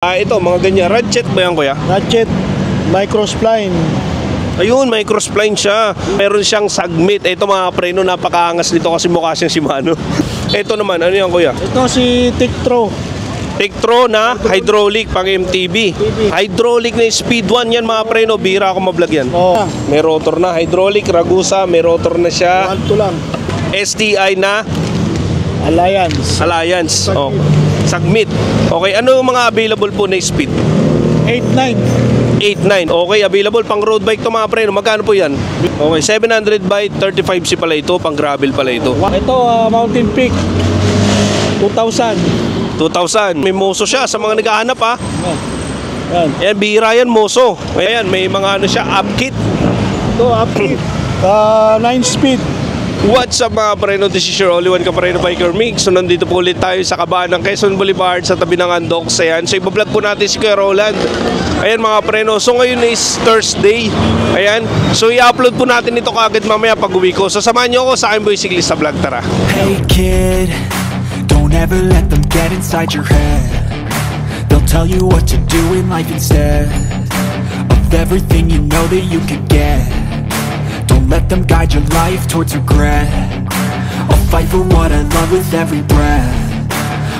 Ito, mga ganyan. Ratchet ba yan, kuya? Ratchet, microspline. Ayun, microspline siya. Meron siyang sagmit. Ito mga preno, napakaangas nito kasi mukha siyang Shimano. Ito naman, ano yan, kuya? Ito si Tektro. Tektro na hydraulic pang MTB. Hydraulic na speed 1 yan mga preno. Bira ako mablog yan. Oh. May rotor na. Hydraulic, Ragusa, may rotor na siya. 1-2 lang. STI na Alliance. Oh. Sagmit. Okay, ano yung mga available po na speed? 8-9. 8.9. Okay, available pang road bike to mga preno. Magkano po yan? Okay, 700 by 35C pala ito. Pang gravel pala ito. Ito, Mountain Peak. 2,000. 2,000. May moso siya sa mga naghahanap ha. Yan. Yan, bihira yan, moso. Ayan, may mga ano siya, upkit. Ito, upkit. 9 speed. What's up mga preno? This is your only one Kapareno Biker Mix. So nandito po ulit tayo sa kabaan ng Quezon Boulevard sa tabi ng Andox. Ayan, so ibablog po natin si Kuya Roland. Ayan mga preno, so ngayon is Thursday. Ayan, so i-upload po natin ito kagad mamaya pag uwi ko. So samahan nyo ako sa aking boy Cyclista Vlog, tara. Hey kid, don't ever let them get inside your head. They'll tell you what to do in life instead of everything you know that you could get. Don't let them guide your life towards regret. I'll fight for what I love with every breath.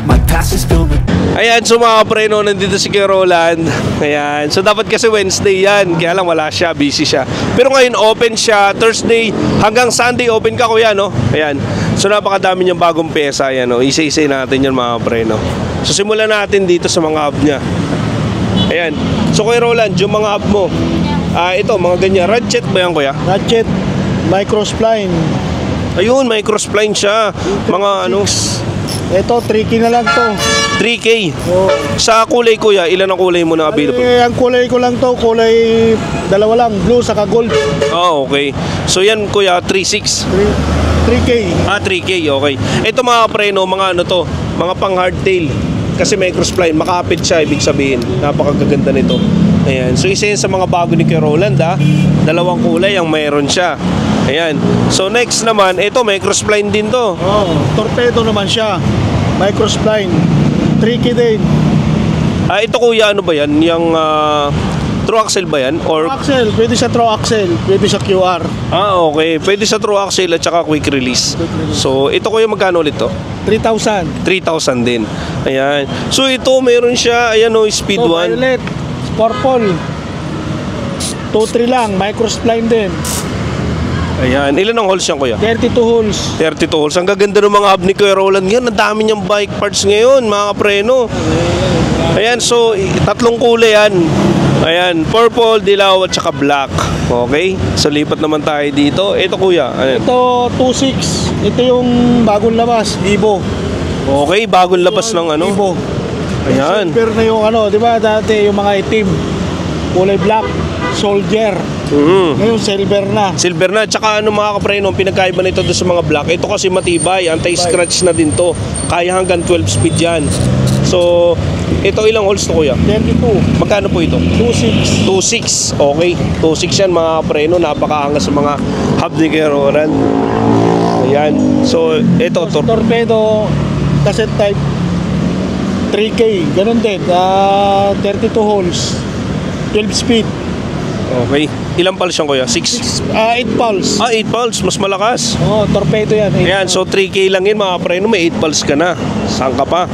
My past is filled with... Ayan, so mga preno, nandito si Kuya Roland. Ayan, so dapat kasi Wednesday yan. Kaya lang wala siya, busy siya. Pero ngayon open siya, Thursday hanggang Sunday open ka kuya, no? Ayan, so napakadami niyang bagong pyesa. Ayan, no? Isa-isa natin yan mga preno. So simulan natin dito sa mga hub niya. Ayan, so Kuya Roland, yung mga hub mo. Ito, mga ganyan. Ratchet ba yan, kuya? Ratchet, microspline. Ayun, microspline siya. Mga ano? Ito, 3K na lang to. 3K. Oh. Sa kulay, kuya, ilan ang kulay mo na available? Ang kulay ko lang to, kulay dalawa lang, blue saka gold. Oh, okay. So yan, kuya, 3.6. 3K. 3K, okay. Ito mga preno, mga ano to, mga pang hardtail. Kasi microspline, makapit siya, ibig sabihin. Napakaganda nito. Ayan, so isa yan sa mga bago ni Kuya Roland ha. Dalawang kulay ang mayroon siya. Ayan, so next naman, ito microspline din to. Oh, torpedo naman siya. Microspline. 3K din. Ito kuya, ano ba yan? Yung true axle ba yan? Or... Axle, pwede sa true axle, pwede sa QR. Okay. Pwede sa true axle at saka quick release. So, ito kuya, magkano ulit to? 3,000. 3,000 din. Ayan. So, ito, meron siya, ayan o, speed 1. Violet, purple. 2-3 lang, microspline din. Ayan. Ilan ang holes yan, kuya? 32 holes. 32 holes. Ang gaganda ng mga hub ni Kuya Roland. Yan, ang dami niyang bike parts ngayon, mga kapreno. Ayan, so, tatlong kulay yan. Ayan, purple, dilaw, at saka black. Okay? So, lipat naman tayo dito. Ito, kuya. Ayan. Ito, 2.6. Ito yung bagong labas, Evo. Okay, bagong labas ng ano. Evo. Ayan. Silver na yung ano, di ba dati yung mga itim, kulay black, soldier. Ngayon, silver na. Silver na. Tsaka ano mga kapreno, pinagkaiba nito doon sa mga black. Ito kasi matibay, anti-scratch na din to. Kaya hanggang 12 speed yan. So, ito ilang holes to kuya? 32. Magkano po ito? 2.6. 2.6. Okay. 2.6 yan mga kapreno. Napakaangas sa mga hub ni Kuya Roland. Ayan. So, ito. Torpedo, cassette type, 3K. Ganun din. 32 holes. 12 speed. Okay. Ilang pulse yan kuya? 6? 8 pulse. 8 pulse. Mas malakas. Oh, torpedo yan. Ayan. So, 3K lang yun mga kapreno. May 8 pulse ka na. Saan ka pa?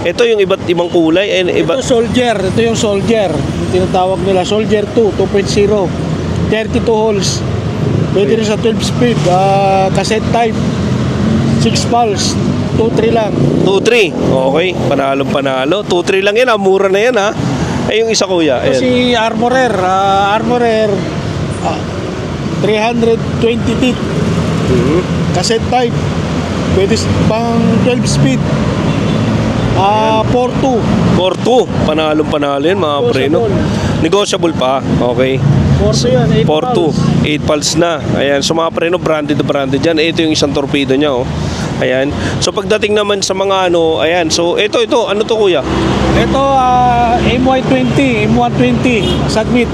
Ito yung iba't ibang kulay. Ito soldier. Ito yung soldier. Yung tinatawag nila. Soldier 2, 2.0. 32 holes. Pwede rin sa 12 speed. Cassette type. 6 pulse. 2-3 lang. 2-3. Okay. Panalo. 2-3 lang yan. Mura na yan ha. Yung isa kuya. Ito si Armorer. Armorer. 320 teeth. Cassette type. Pwede pang 12 speed. 4-2. 4-2. Panalo yun mga preno. Negotiable pa. Okay. 4-2 yan. 4-2. 8 pulse na. Ayan. So mga preno, branded yan. Ito yung isang torpedo niya. Oh. Ayan. So pagdating naman sa mga ano, ayan. So ito. Ano to kuya? Ito, MY20. M120. Submit.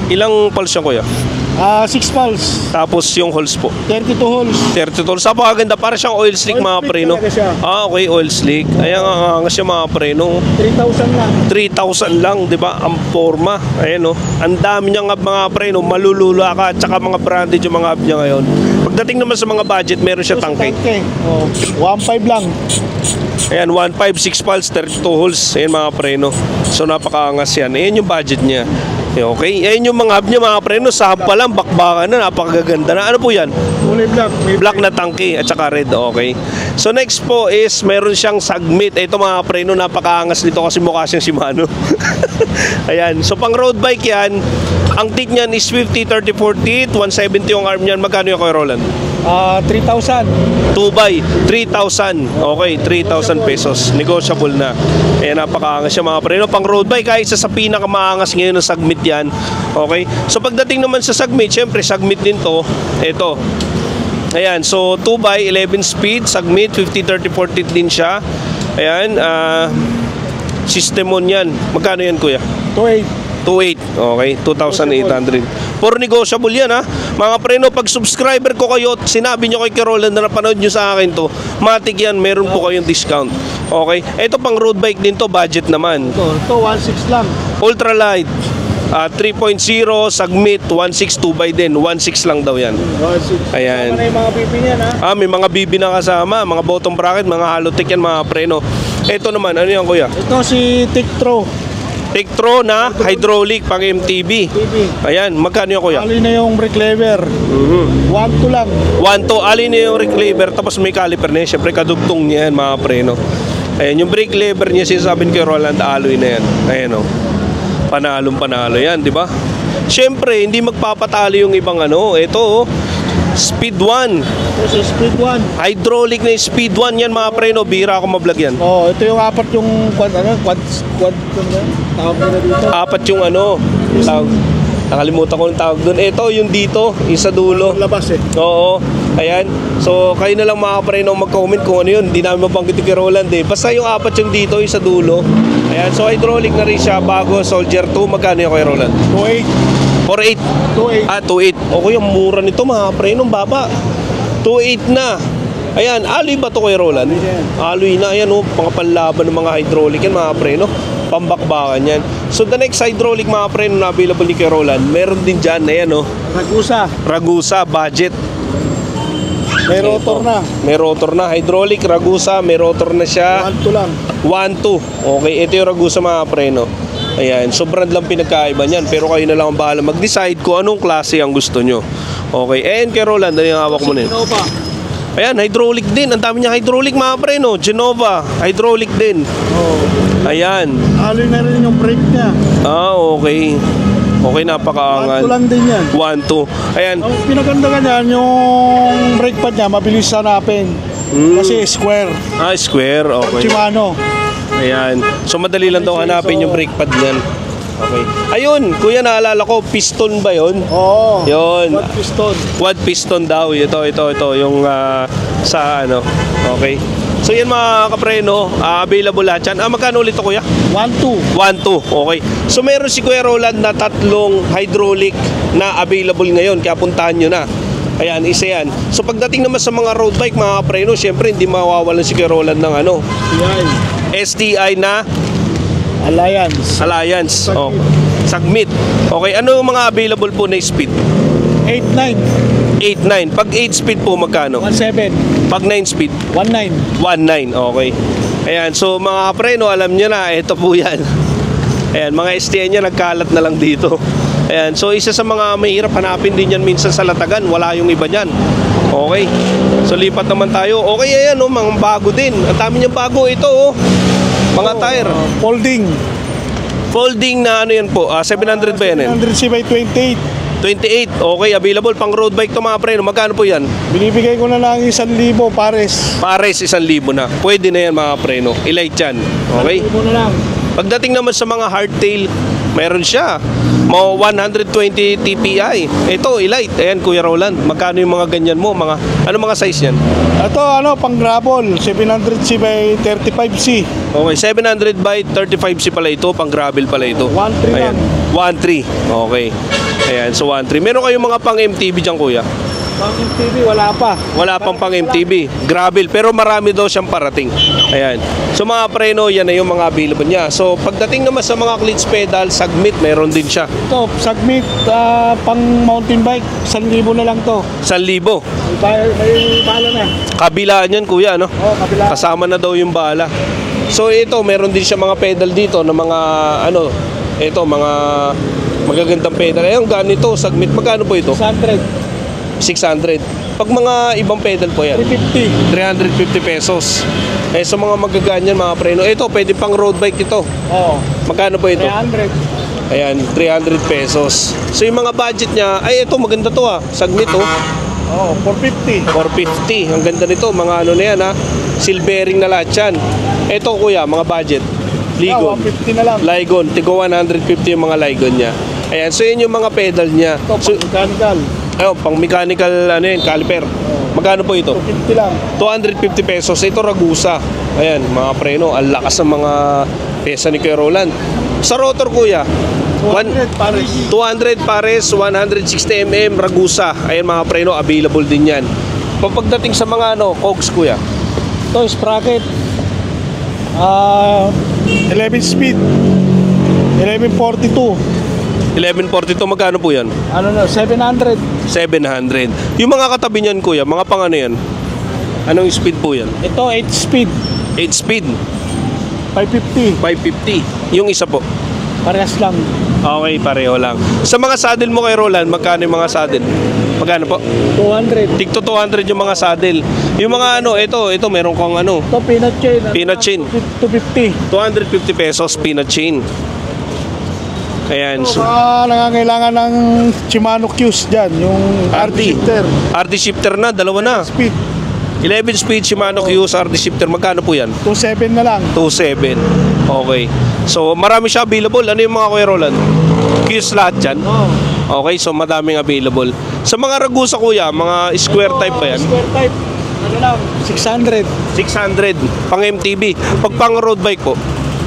Ilang pulse yan kuya? 6 pulse. Tapos yung holes po. 32 holes. 32 holes. Napakaganda. Para siyang oil slick Oil mga slick preno. talaga siya. Okay, oil slick. Ayan ang angas siya mga preno. 3,000 lang. 3,000 lang, di ba? Ang forma. Ayan o. Ang dami niya nga mga preno. Malulula ka. At saka mga branded yung mga hub niya ngayon. Pagdating naman sa mga budget, meron siya tangke. Oh, 1,500 lang. Ayan, 1.5, 6 pulse, 32 holes. Ayan mga preno. So napakaangas yan. Ayan yung budget niya. Okay, ayan yung mga hub niya mga preno. Sa hub pa lang, bakbakan na. Napakaganda na. Ano po yan? Kulay black. May Black na tangke at saka red. Okay. So next po is meron siyang Sagmit. Ito mga preno, napakaangas nito kasi mukha siyang Shimano. Ayan. So pang road bike yan. Ang teeth niyan is 50, 30, 40, 170 yung arm niyan. Magkano yung Kuya Roland? 3,000. 2x, 3,000. Okay, 3,000 pesos. Negotiable na. Ayan, napakaangas siya mga preno. Pang road bike, kahit isa sa pinakamaangas ngayon ng Sagmit yan. Okay. So pagdating naman sa Sagmit, syempre Sagmit din to. Ito. Ayan, so 2x, 11 speed. Sagmit, 50, 30, 40 din siya. Ayan, Systemon yan. Magkano yan kuya? 2,800. 2.8. Okay, 2,800. Puro negotiable yan ha. Mga preno, pag subscriber ko kayo, sinabi nyo kay Roland na napanood nyo sa akin to, matik yan, meron po kayong discount. Okay, ito pang road bike din to, budget naman. Ito 1,600 lang. Ultralight, 3.0, Sagmit, 1.6, 2x din, 1.6 lang daw yan. 1,600. Ayan. Ano yung mga pipi niyan ha? May mga bibi na kasama, mga bottom bracket, mga halotik yan mga preno. Ito naman, ano yan kuya? Ito si Tektro. Tektro na hydraulic pang MTB. Ayan, magkano yung kuya? Ali na yung brake lever. 1,200 lang. 1.2, alin na yung brake lever, tapos may caliper na yan. Siyempre, kadugtong niya yan, mga preno. Ayan, yung brake lever niya, sinasabi ni Roland, alloy na yan. Ayan o. Panalong-panalo yan, di ba? Siyempre, hindi magpapatalo yung ibang ano. Ito, Speed 1. Ito si Speed 1. Hydraulic na yung Speed 1 yan, mga preno. Bira ako mablog yan. Oh, ito yung apat yung quad tawag nila dito. Apat yung ano, tawag. Nakalimutan ko yung tawag doon. Ito, yung dito, yung sa dulo. Labas eh. Oo. Ayan. So, kayo na lang mga preno mag-comment kung ano yun. Hindi namin mabanggit kay Roland eh. Basta yung apat yung dito, yung sa dulo. Ayan. So, hydraulic na rin siya. Bago, Soldier 2. Magkano yung kay Roland? 2,800. 4.8. 2,800. 2.8. Okay, ang mura nito mga preno. Baba. 2.8 na. Ayan. Alloy ba ito kay Roland? Alloy na. Ayan o. Pangapanlaban ng mga hydraulic yan mga preno. Pambakbakan yan. So the next hydraulic mga preno na available ni Kuya Roland, meron din dyan, ayan o. Ragusa, budget. May rotor na. May rotor na, hydraulic, Ragusa, may rotor na siya. 1,200 lang. 1.2. Okay, ito yung Ragusa mga preno. Ayan, so brand lang pinagkaiba niyan. Pero kayo na lang ang bahala mag-decide kung anong klase ang gusto nyo. Okay, and Kuya Roland, ano yung hawak mo na yun? Ayan, hydraulic din. Ang dami niya hydraulic mga preno. Genova, hydraulic din. Ayan. Alloy na rin yung brake niya. Okay. Okay, napakaangan. 1,200 lang din yan. 1.2. Ayan. Ang pinaganda ganyan, yung brake pad niya, mabilis hanapin. Kasi square. Square. Okay. Shimano. Ayan. So, madali lang daw hanapin yung brake pad niyan. Okay. Ayun, kuya, naalala ko, piston ba yun? Oo. Yun. Quad piston. Quad piston daw. Ito. Yung sa ano. Okay. So, yan mga kapreno, available lahat yan. Magkano ulit ito, kuya? 1,200. 1.2. Okay. So, meron si Kuya Roland na 3 hydraulic na available ngayon. Kaya puntahan nyo na. Ayan, isa yan. So, pagdating naman sa mga road bike, mga kapreno, syempre, hindi mawawalan si Kuya Roland ng ano. STI na Alliance. Oh. Sagmit. Okay, ano yung mga available po na speed? 8,900. 8.9. Pag 8 speed po, magkano? 1,700. Pag 9 speed? 1,900. 1.9. Okay. Ayan, so mga kapreno, alam nyo na, ito po yan. Ayan, mga STI niya, nagkalat na lang dito. Ayan, so isa sa mga mahirap hanapin din yan minsan sa latagan. Wala yung iba dyan. Okay. So lipat naman tayo. Okay, ayan, oh, mga bago din. Ang dami niyang bago ito, oh. Mga tire. Folding na ano yan po? 700 ba yan? 700 CY 28. 28. Okay, available pang road bike to mga preno. Magkano po yan? Binibigay ko na lang 1,000 pares. Pares, 1,000 na. Pwede na yan mga preno. I-light yan. Okay? 1,000 na lang. Pagdating naman sa mga hardtail, meron siya. Mo 120 TPI. Ito, Elite. Ayan, Kuya Roland. Magkano yung mga ganyan mo? Ano mga size yan? Ito pang gravel, 700C by 35C. Okay, 700 by 35C pala ito. Pang gravel pala ito. 1.3 Ayan. lang. 1.3. Okay. Ayan, so 1.3. Meron kayong mga pang MTB dyan, Kuya? Pang MTB, wala pa. Wala pang pang MTB. Gravel. Pero marami daw siyang parating. Ayan. So mga preno, yan na yung mga available niya. So pagdating naman sa mga clutch pedal, Sagmit, meron din siya. Ito, Sagmit, pang mountain bike, 1,000 na lang to. 1,000. May bala na. Kabilaan yan, Kuya, no? Kabila. Kasama na daw yung bala. So ito, meron din siya mga pedal dito na mga mga magagandang pedal. Ayun, ganito, Sagmit. Magkano po ito? 600. Pag mga ibang pedal po yan, 350. 350 pesos. So mga magaganyan, mga preno. Ito, pwede pang road bike ito. Magkano po ito? 300. Ayan, 300 pesos. So yung mga budget niya, ito maganda to Sagmit 450. 450. Ang ganda nito, mga na yan silvering na lahat yan. Ito Kuya, mga budget. Ligon. 150 na lang. Ligon, tigo 150 yung mga Ligon niya. Ayan, so yun yung mga pedal niya. Ito, So, mechanical. pang mechanical caliper. Magkano po ito? 250 lang. 250 pesos. Ito Ragusa. Ayan, mga preno. Ang lakas ng mga pesa ni Kuya Roland. Sa rotor, Kuya, 200 pares. 200 pares, 160 mm Ragusa. Ayan, mga preno, available din yan. Pagdating sa mga cogs, Kuya. Ito, sprocket. 11 speed. 1142. 1142, magkano po yan? 700. 700. Yung mga katabi niyan, Kuya, mga pang ano yan? Anong speed po yan? Ito, 8 speed. 8 speed. 550. 550. Yung isa po. Parehas lang. Okay, pareho lang. Sa mga saddle mo kay Roland, magkano yung mga saddle? Magkano po? 200. Tigto 200 yung mga saddle. Yung mga ito meron kang Ito, peanut chain. Peanut chain. 250. 250 pesos peanut chain. Ayan. So, Nangangailangan ng Shimano Qs dyan. Yung RD shifter. RD shifter na, dalawa na. Speed. 11 speed Shimano Qs RD shifter. Magkano po yan? 2.7 na lang. 2.7. Okay. So, marami siya available. Ano yung mga Kuya Roland? Qs lahat dyan? Okay, so madaming available. Sa mga Ragusa, Kuya, mga square type pa yan? Square type. Ano lang? 600. 600. Pang MTB. Pag pang road bike po?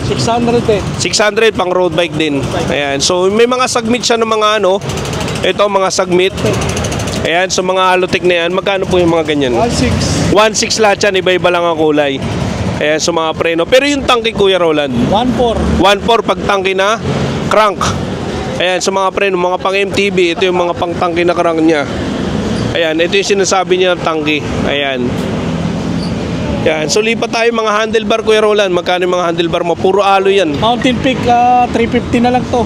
600 600 pang road bike din. Ayan. So may mga Sagmit siya ng mga ito mga Sagmit. Ayan, so mga Halotech na yan. Magkano po yung mga ganyan? 1.6. 1.6 lahat yan, iba-iba lang ang kulay. Ayan, so mga preno. Pero yung tangke, Kuya Roland? 1.4. 1.4 pag tangke na crank. Ayan, so mga preno, mga pang MTB, ito yung mga pang tangke na crank niya. Ayan, ito yung sinasabi niya tangke. Ayan. Yan, so lipat tayo mga handlebar, Kuya Roland. Magkano yung mga handlebar mo? Puro alo yan. Mountain Peak, 350 na lang to.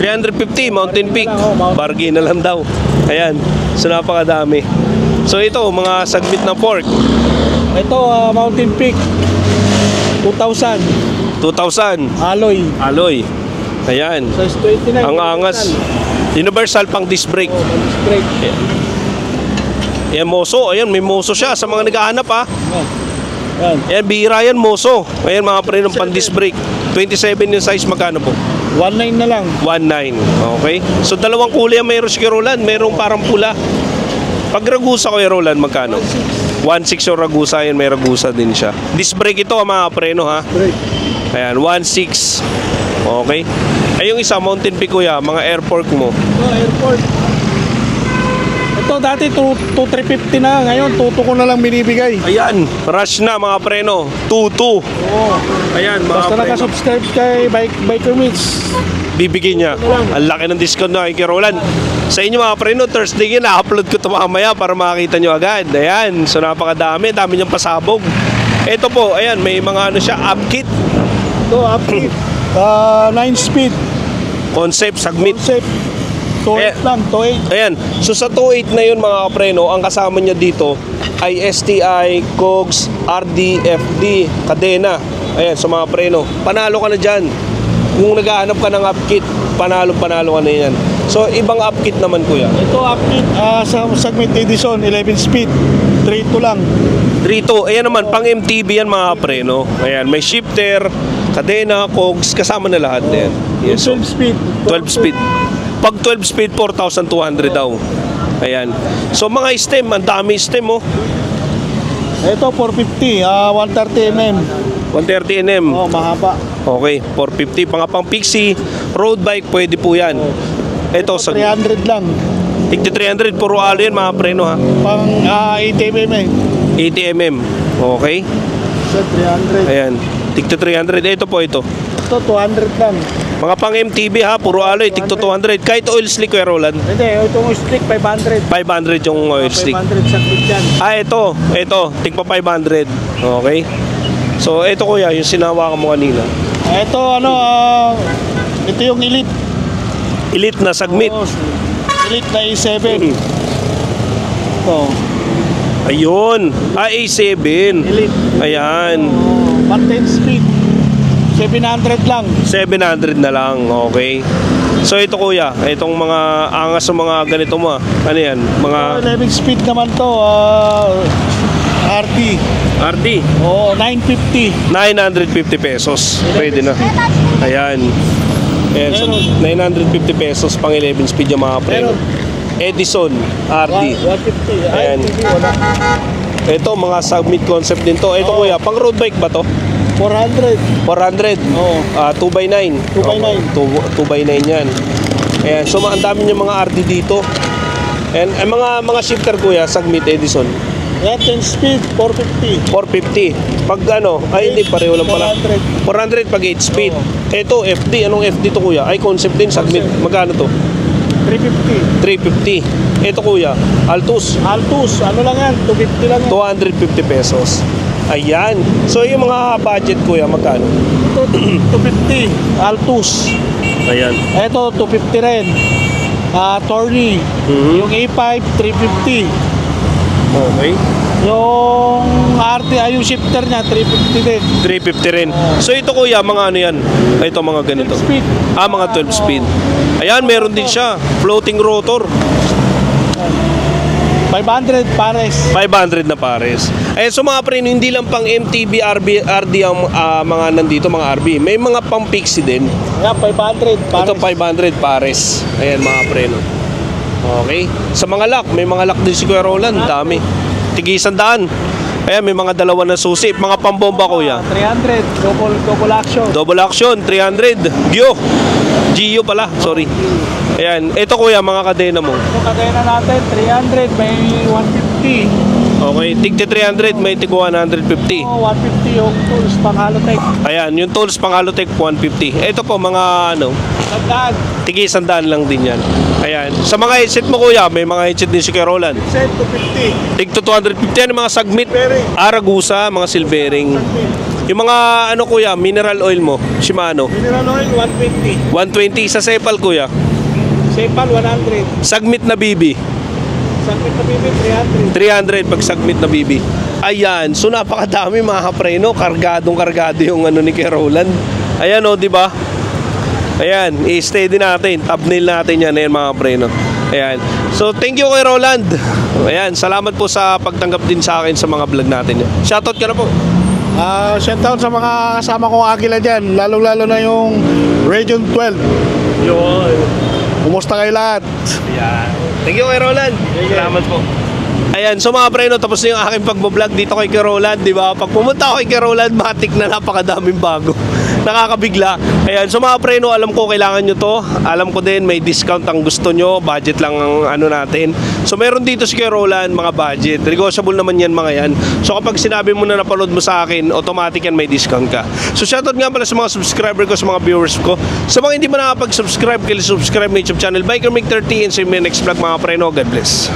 350, Mountain Peak. Mountain. Bargain na lang daw. Ayan, so napakadami. So ito, mga Sagmit na fork. Ito, Mountain Peak, 2,000. 2,000. Alloy. Alloy. Ayan. Size 29. Ang angas. Universal pang disc brake. Disc brake. Ayan, Moso. Ayan, may Moso siya sa mga naghahanap Yan. Ayan, bihira yan, Moso. Ayan, mga preno pang disc brake. 27 yung size, magkano po? 1.9 na lang. 1.9. Okay. So dalawang kulay ang mayroon si Roland. Mayroong parang pula. Pag Ragusa, Kuya Roland, magkano? 1.6 yung Ragusa. Yan, may Ragusa din siya. Disc brake ito, mga preno Brake. Ayan, 1.6. Okay. Ay, yung isa, Mountain Peak, Kuya, mga airport mo. Ito, airport. Ito dati 2,350 na. Ngayon, 2,2 ko na lang binibigay. Ayan, rush na mga preno. 2.2. Oo. Ayan, mga Basta preno. nakasubscribe kay Biker Mitch. Bibigyan niya. Ang laki ng discount na kay Roland. Sa inyo mga preno, Thursday yun, na-upload ko ito mamaya para makakita nyo agad. Ayan, so napakadami. Dami niyang pasabog. Ito po, ayan, may mga siya, up kit. Ito, upbeat. 9 speed. Concept, Sagmit. Concept. 2.8 lang, 2.8. Ayan, so sa 2.8 na yun mga kapreno, ang kasama niya dito ay STI, COGS, RD, FD, kadena. Ayan, so mga preno, panalo ka na dyan. Kung naghahanap ka ng upkit, panalo ka na yan. So ibang upkit naman, Kuya. Ito, upbeat. Sa Sagmit Edison, 11 speed. 3.2 lang. 3.2, ayan naman, pang MTB yan mga kapreno. Ayan, may shifter, Kadena, cogs, kasama na lahat din. Yung Yes, so, 12 speed. 12 speed. Pag 12 speed, 4,200 daw. Ayan. So mga stem, ang dami stem oh. Ito 450, 130 mm. 130 nm. Oh, mahaba. Okay, 450. Pang Pixie, road bike, pwede po yan. Ito, sa 300 lang. tigti 300, puro alo yan mga preno ha. Pang 80 mm eh. 80 mm. Okay. So 300. Ayan. Tigti 300. Ito po ito. Ito 200 lang. Mga pang MTB ha, puro aloy, tigto 200. Kahit oil slick, Kuya Roland. Hindi, itong stick 500. 500 yung oil slick. 500 sa clip yan. Ito, tigpa 500. Okay. So, ito kuya, yung sinawakan mo kanina. Ito ito yung Elite. Elite na sagmit. Oh, Elite na A7. Ito. Ayun. A7. Elite. Ayan. 110 speed. 700 lang. 700 na lang. Okay. So, ito kuya, itong mga angas sa mga ganito mo. Ano yan? Mga 11 speed naman to. RD. RD. Oh, 950. 950 pesos. Pwede na. Ayan. Ayan. So, 950 pesos pang 11 speed yung mga pre. Edison RD. 150. Ayan. Wala. Ito, mga submit concept din to. Ito kuya, pang road bike ba to? 400. 400. Oo. 2x9. 2x9. 2x9 yan. Ayan. So, ang dami yung mga RD dito. And mga shifter kuya, Sagmit Edison. Yan, 10 speed, 450. 450. Pag ano, ay hindi, pareho lang pala. 400 pag 8 speed. Ito, FD. Anong FD to kuya? Ay, concept din, Sagmit. Magkano to? 350. 350. Ito kuya, Altus. Altus, ano lang yan? 250 lang yan. 250 pesos. Ayan. So, yung mga budget kuya, magkano? Ito, 250. Altus. Ayan. Ito, 250 rin. Torney. Yung A5, 350. Okay. Yung yung shifter niya, 350 din. 350 rin. So ito kuya, mga ano yan? Ito mga ganito. 12 speed. Mga 12 speed. Ayan, meron din siya. Floating rotor. 500 pares. 500 na pares. Ayan, so mga preno, hindi lang pang MTB, RD ang mga nandito, mga RB. May mga pang Pixie din. Yan, 500 pares. Ito 500 pares. Ayan mga preno. Okay. Sa mga lock, may mga lock din si Kuya Roland. Dami. Tig-100. Ayan, may mga dalawa na susi. Mga pambomba kuya. 300. Double action. Double action, 300. Gio pala, sorry. Ayan, ito kuya, mga kadena mo. Ito kadena natin, 300. May 150. Okay, tigti 300, may tig 150. 150 yung tools pang Halotech. Ayan, yung tools pang Halotech 150. Ito po mga ano, Tagdaan. tigi 100 lang din yan. Ayan, sa mga headset mo kuya, may mga headset din si Kuya Roland. Set 250. Tig to 250 yan, yung mga Sagmit, Aragusa, mga silvering. Yung mga ano kuya, mineral oil mo, Shimano. Mineral oil, 120. 120 sa Sepal kuya. Sepal, 100. Sagmit na BB. Sagmit na BB, 300. 300 pag Sagmit na BB. Ayan, so napakadami mga kapreno, kargadong-kargado yung ano ni Kuya Roland. Ayan o, di ba? Ayan, i-steady natin, thumbnail natin yan, ayan mga kapreno. Ayan. So thank you Kuya Roland. Ayan, salamat po sa pagtanggap din sa akin sa mga vlog natin. Shoutout ka na po. Shoutout sa mga kasama kong agila dyan, lalong-lalo na yung Region 12. Yun. Kumusta kayo lahat? Ayan. Thank you Kuya Roland. Salamat po. Ayan, so mga preno, tapos na yung aking pagbablog dito kay Kuya Roland, di ba? Pag pumunta ako kay Kuya Roland, matik na napakadaming bago. Nakakabigla. Ayan, so mga preno, alam ko kailangan nyo to. Alam ko din, may discount ang gusto nyo. Budget lang ang ano natin. So meron dito si Kuya Roland, mga budget. Negotiable naman yan, mga yan. So kapag sinabi mo na napanood mo sa akin, automatic yan, may discount ka. So shoutout nga pala sa mga subscriber ko, sa mga viewers ko. Sa mga hindi pa nakapag-subscribe, subscribe na YouTube channel Biker Mig 30 and see you in my next vlog mga preno. God bless.